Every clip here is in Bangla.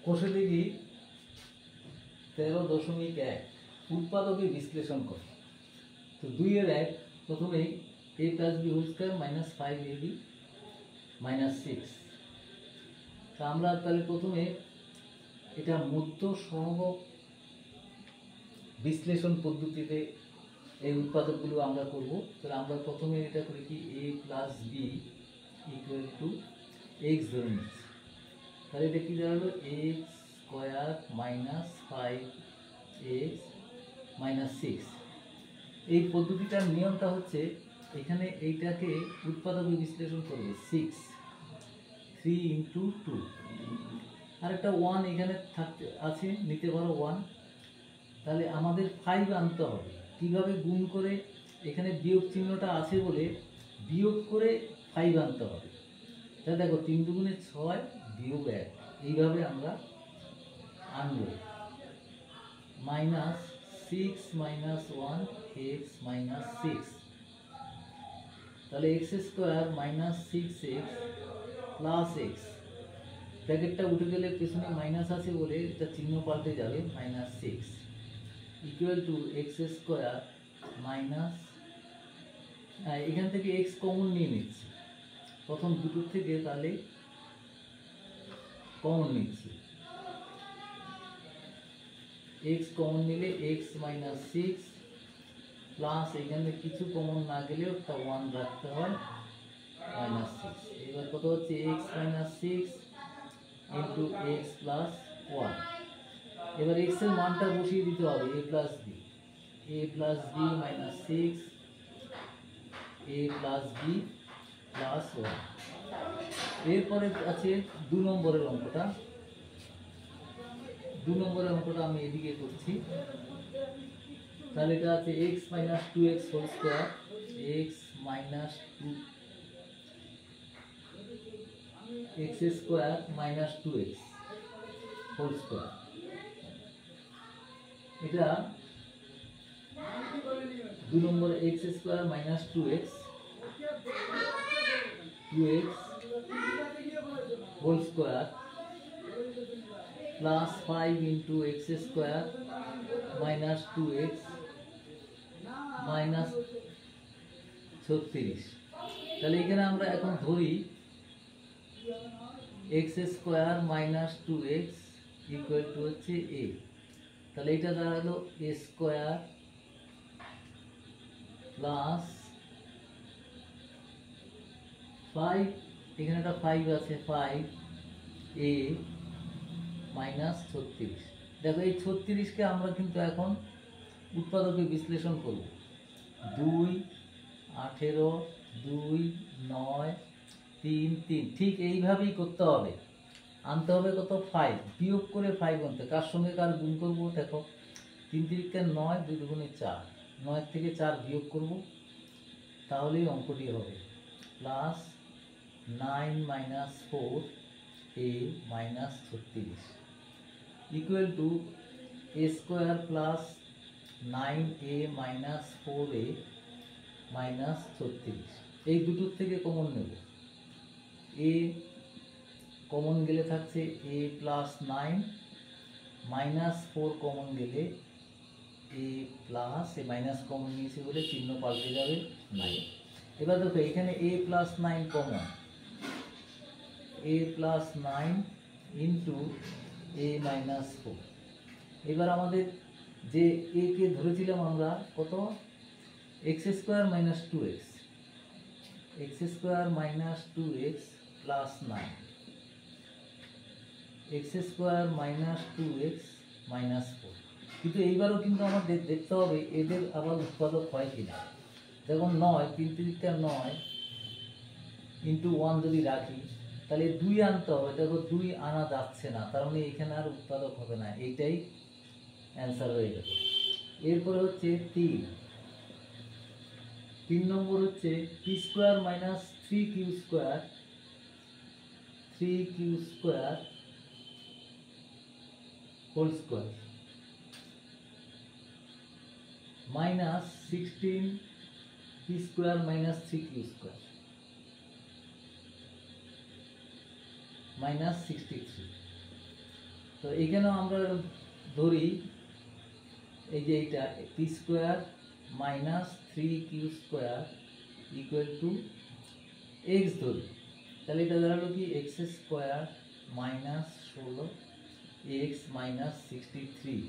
কষে দেখি 13.1 উৎপাদকে বিশ্লেষণ করে। তো 2-1 প্রথমেই a plus B whole square minus 5ab minus 6। তা আমরা তাহলে প্রথমে এটা মধ্য সহগ বিশ্লেষণ পদ্ধতিতে এই উৎপাদকগুলো আমরা করব। তাহলে আমরা প্রথমে এটা করি কি a plus B equal to X ধরে নিচ্ছি। তাহলে এটা কী দাঁড়ালো x square minus 5x minus 6। এই পদ্ধতিটার নিয়মটা হচ্ছে এখানে এইটাকে উৎপাদকে বিশ্লেষণ করবে 6 3 ইন্টু 2 আর একটা 1 এখানে থাকতে আছে, নিতে পারো 1। তাহলে আমাদের 5 আনতে হবে। কীভাবে গুণ করে, এখানে বিয়োগ চিহ্নটা আছে বলে বিয়োগ করে 5 আনতে হবে। তাহলে দেখো 3 দুগুণে 6 বিয়োগ 1, এইভাবে আমরা আনব। Minus 6 minus 1 X minus 6। তাহলে X square minus 6x plus X, ব্র্যাকেটটা উঠে গেলে পেছনে মাইনাস আছে বলে এটা চিহ্ন পাল্টে যাবে, minus 6 equal to x square minus, এখান থেকে এক্স কমন নিয়ে নিচ্ছি প্রথম দুটোর থেকে, তাহলে কমন নিচ্ছি। এক্স কমন নিলে এক্স মাইনাস 6 প্লাস এখানে কিছু কমন না গেলেও একটা 1 রাখতে হয়, মাইনাস 6। এবার কত হচ্ছে X minus 6 into X plus 1। এবার এক্স এর মানটা বসিয়ে দিতে হবে a plus B minus 6 a plus B plus 1। এরপরে আছে 2 নম্বরের অঙ্কটা। 2 নম্বরের অঙ্কটা আমি এদিকে করছি। তাহলে এটা আছে x minus 2x whole square, x minus 2x square minus 2x whole square. এটা 2 নম্বরে x square minus 2x whole square plus 5 into X square minus 2x মাইনাস 36। তাহলে এখানে আমরা এখন ধরি X square minus 2x equal to হচ্ছে a। তাহলে এটা দাঁড়ালো a স্কোয়ার প্লাস 5, এখানে একটা 5 আছে, 5a মাইনাস 36। দেখো এই 36কে আমরা কিন্তু এখন উৎপাদকে বিশ্লেষণ করব। 2 18 2 9 3 3, ঠিক এইভাবেই করতে হবে। আনতে হবে কত 5, বিয়োগ করে 5 আনতে। কার সঙ্গে কার গুণ করব দেখো, 3 3 9 2 দুগুণে 4, 9 থেকে 4 বিয়োগ করব, তাহলেই অঙ্কটি হবে। Plus 9 minus 4a minus 36 equal to a square plus 9a minus 4a minus 36। এই দুটোর থেকে কমন নেব, a কমন গেলে থাকছে a প্লাস 9 মাইনাস 4 কমন গেলে a plus, A minus common নিয়েছে বলে চিহ্ন পাল্টে যাবে 9। এবার দেখো এখানে a plus 9 common, a plus 9 into a minus 4। এবার আমাদের যে a কে ধরেছিলাম আমরা কত, x square minus 2x, x square minus 2x plus 9, x square minus 2x minus 4। কিন্তু এইবারও কিন্তু আমাদের দেখতে হবে এদের আবার উৎপাদক হয় কিনা। যেমন 9 3 3 9 ইন্টু 1 যদি রাখি, তাহলে 2 আনতে হবে। দেখো 2 আনা যাচ্ছে না, তার মানে এখানে আর উৎপাদক হবে না, এইটাই অ্যান্সার হয়ে যাবে। এরপরে হচ্ছে 3 নম্বর হচ্ছে P square minus 3q square whole square minus 16 P square minus 3q square minus 63। তো এখানেও আমরা ধরি এই যে এইটা P square minus 3q square equal to X ধরি, তাহলে এটা দাঁড়ালো কি X square minus 16 X minus 63।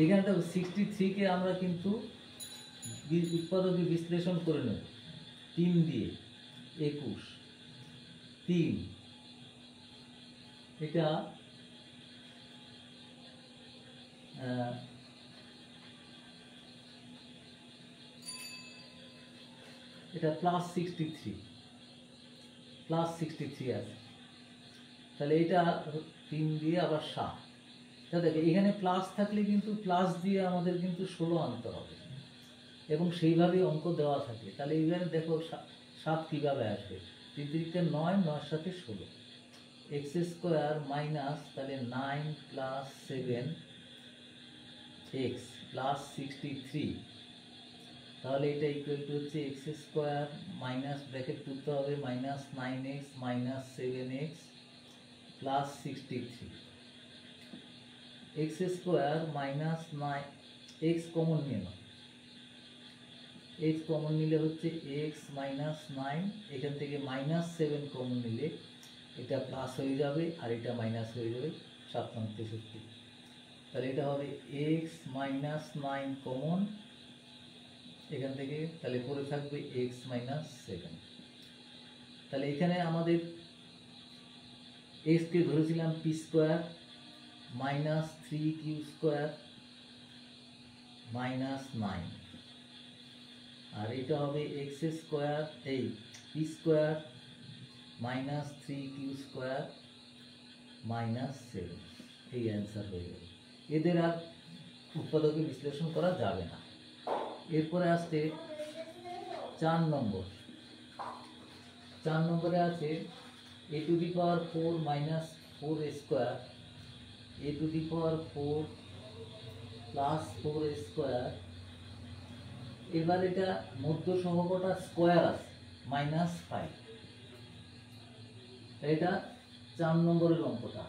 এখানে তো 63কে আমরা কিন্তু উৎপাদকে বিশ্লেষণ করে নেব 3 দিয়ে 21 3, এটা এটা প্লাস 63 আছে, তাহলে এটা 3 দিয়ে আবার 7। তাহলে এখানে প্লাস থাকলে কিন্তু প্লাস দিয়ে আমাদের কিন্তু 16 আনতে হবে এবং সেইভাবেই অঙ্ক দেওয়া থাকে। তাহলে এইখানে দেখো 7 কীভাবে আসবে, 3 3 9, 9 সাথে 16, এক্স স্কোয়ার মাইনাস তাহলে 9 প্লাস 7 এক্স প্লাস 63, তাহলে এটা ইকুয়াল টু হচ্ছে এক্স স্কোয়ার মাইনাস ব্র্যাকেট তুলতে হবে minus 9x minus 7x plus 63, x square minus 9 x common নিয়ে নাও, এক্স কমন নিলে হচ্ছে এক্স মাইনাস 9, এখান থেকে মাইনাস 7 কমন নিলে এটা প্লাস হয়ে যাবে আর এটা মাইনাস হয়ে যাবে 7 9 63, তাহলে এটা হবে এক্স মাইনাস 9 কমন এখান থেকে, তাহলে পরে থাকবে এক্স মাইনাস 7। তাহলে এখানে আমাদের এক্সকে ধরেছিলাম P square minus 3q square minus 9, আর এটা হবে এক্স স্কোয়ার এই P square minus 3q square minus 7, এই অ্যান্সার হয়ে যাবে। এদের আর উৎপাদকে বিশ্লেষণ করা যাবে না। এরপরে আসছে 4 নম্বর। 4 নম্বরে আছে a to the power 4 minus 4 square a to the power 4 plus 4 square. এবার এটা মধ্য সহগটা স্কোয়ার আছে মাইনাস 5, এটা 4 নম্বরের অঙ্কটা।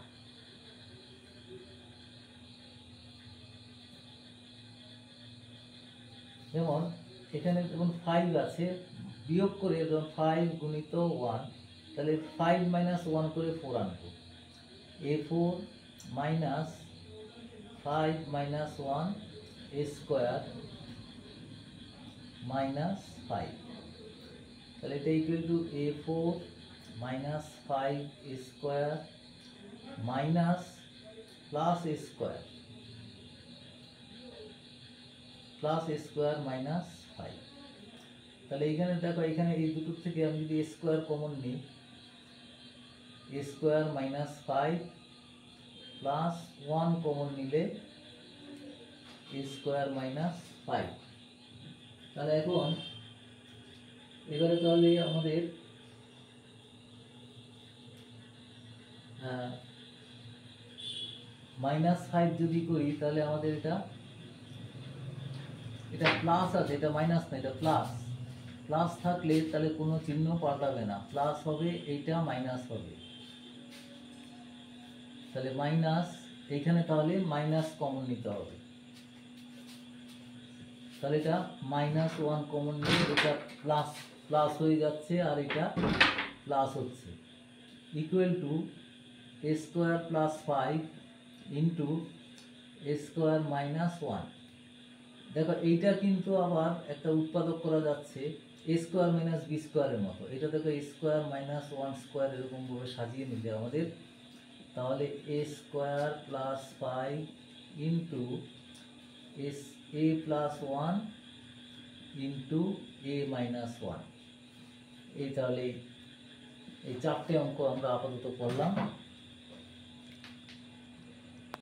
যেমন এখানে যেমন 5 আছে, বিয়োগ করে যখন 5 গুণিত 1, তাহলে 5 মাইনাস 1 করে 4 আনবো, a4 minus 5 minus 1 square minus 5, তাহলে এটা equal to a4 minus 5 square minus plus square plus square minus 5। তাহলে এইখানে দেখো, এখানে এই দুটোর থেকে আমি যদি স্কোয়ার কমন নিই, স্কোয়ার মাইনাস 5 প্লাস 1 কমন নিলে স্কোয়ার মাইনাস 5। তাহলে এখন এবারে তাহলে আমাদের মাইনাস 5 যদি করি, তাহলে আমাদের এটা প্লাস আছে, এটা মাইনাস না, এটা প্লাস। প্লাস থাকলে তাহলে কোনো চিহ্ন পাল্টাবে না, প্লাস হবে, এইটা মাইনাস হবে, তাহলে মাইনাস, এইখানে তাহলে মাইনাস কমন নিতে হবে, তাহলে এটা মাইনাস 1 কমন নিয়ে এটা প্লাস প্লাস হয়ে যাচ্ছে আর এটা প্লাস হচ্ছে, equal to a square plus 5 into a square minus 1। দেখো এইটা কিন্তু আবার একটা উৎপাদক করা যাচ্ছে a স্কোয়ার মাইনাস বি স্কোয়ারের মতো। এটা দেখো a স্কোয়ার মাইনাস 1 স্কোয়ার এরকমভাবে সাজিয়ে নিলে আমাদের, তাহলে a square plus 5 into a plus 1 into a minus 1। এই তাহলে এই 4টে অঙ্ক আমরা আপাতত করলাম।